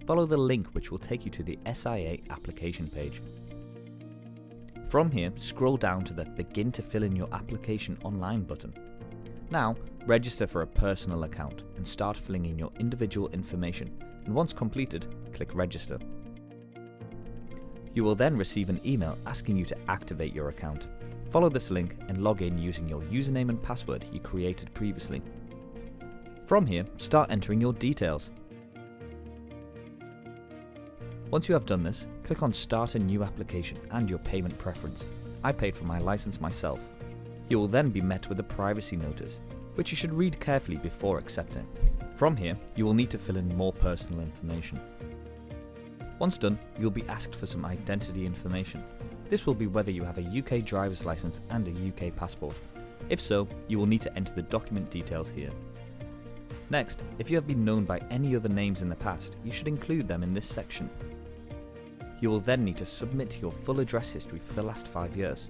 follow the link which will take you to the SIA application page. From here, scroll down to the Begin to fill in your application online button. Now, register for a personal account and start filling in your individual information, and once completed, click Register. You will then receive an email asking you to activate your account. Follow this link and log in using your username and password you created previously. From here, start entering your details. Once you have done this, click on Start a new application and your payment preference. I paid for my license myself. You will then be met with a privacy notice, which you should read carefully before accepting. From here, you will need to fill in more personal information. Once done, you'll be asked for some identity information. This will be whether you have a UK driver's license and a UK passport. If so, you will need to enter the document details here. Next, if you have been known by any other names in the past, you should include them in this section. You will then need to submit your full address history for the last 5 years.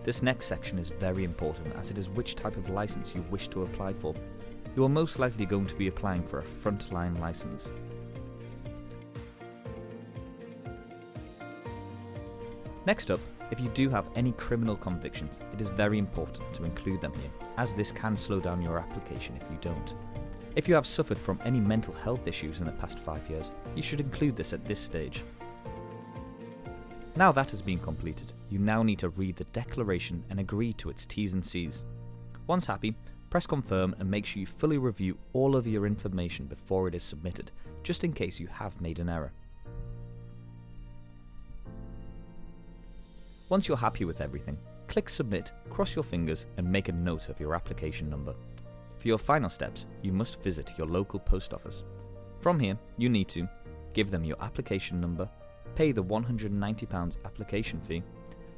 This next section is very important as it is which type of license you wish to apply for. You are most likely going to be applying for a frontline license. Next up, if you do have any criminal convictions, it is very important to include them here, as this can slow down your application if you don't. If you have suffered from any mental health issues in the past 5 years, you should include this at this stage. Now that has been completed, you now need to read the declaration and agree to its T's and C's. Once happy, press confirm and make sure you fully review all of your information before it is submitted, just in case you have made an error. Once you're happy with everything, click Submit, cross your fingers and make a note of your application number. For your final steps, you must visit your local post office. From here, you need to give them your application number, pay the £190 application fee,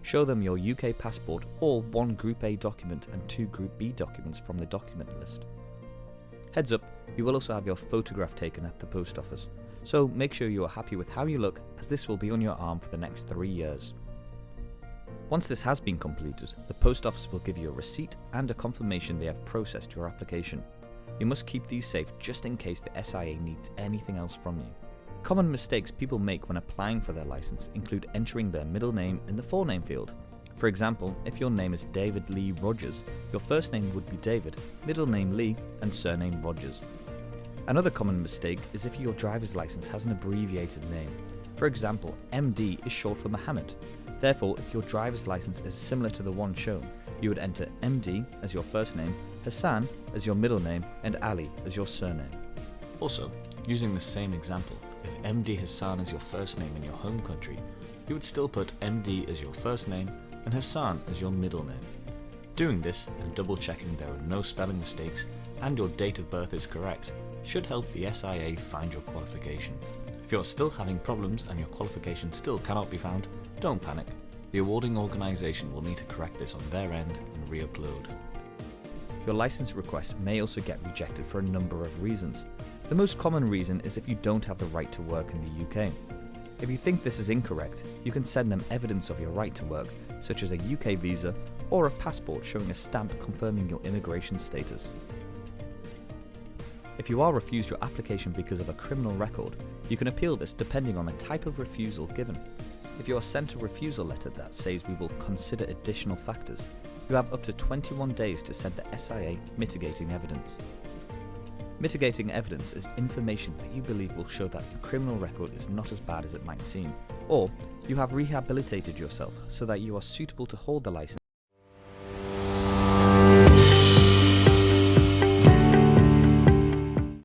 show them your UK passport or 1 Group A document and 2 Group B documents from the document list. Heads up, you will also have your photograph taken at the post office, so make sure you are happy with how you look, as this will be on your arm for the next 3 years. Once this has been completed, the post office will give you a receipt and a confirmation they have processed your application. You must keep these safe just in case the SIA needs anything else from you. Common mistakes people make when applying for their license include entering their middle name in the forename field. For example, if your name is David Lee Rogers, your first name would be David, middle name Lee, and surname Rogers. Another common mistake is if your driver's license has an abbreviated name. For example, MD is short for Mohammed. Therefore, if your driver's license is similar to the one shown, you would enter MD as your first name, Hassan as your middle name, and Ali as your surname. Also, using the same example, if MD Hassan is your first name in your home country, you would still put MD as your first name and Hassan as your middle name. Doing this and double checking there are no spelling mistakes and your date of birth is correct should help the SIA find your qualification. If you're still having problems and your qualification still cannot be found, don't panic. The awarding organisation will need to correct this on their end and re-upload. Your license request may also get rejected for a number of reasons. The most common reason is if you don't have the right to work in the UK. If you think this is incorrect, you can send them evidence of your right to work, such as a UK visa or a passport showing a stamp confirming your immigration status. If you are refused your application because of a criminal record, you can appeal this depending on the type of refusal given. If you are sent a refusal letter that says we will consider additional factors, you have up to 21 days to send the SIA mitigating evidence. Mitigating evidence is information that you believe will show that your criminal record is not as bad as it might seem, or you have rehabilitated yourself so that you are suitable to hold the license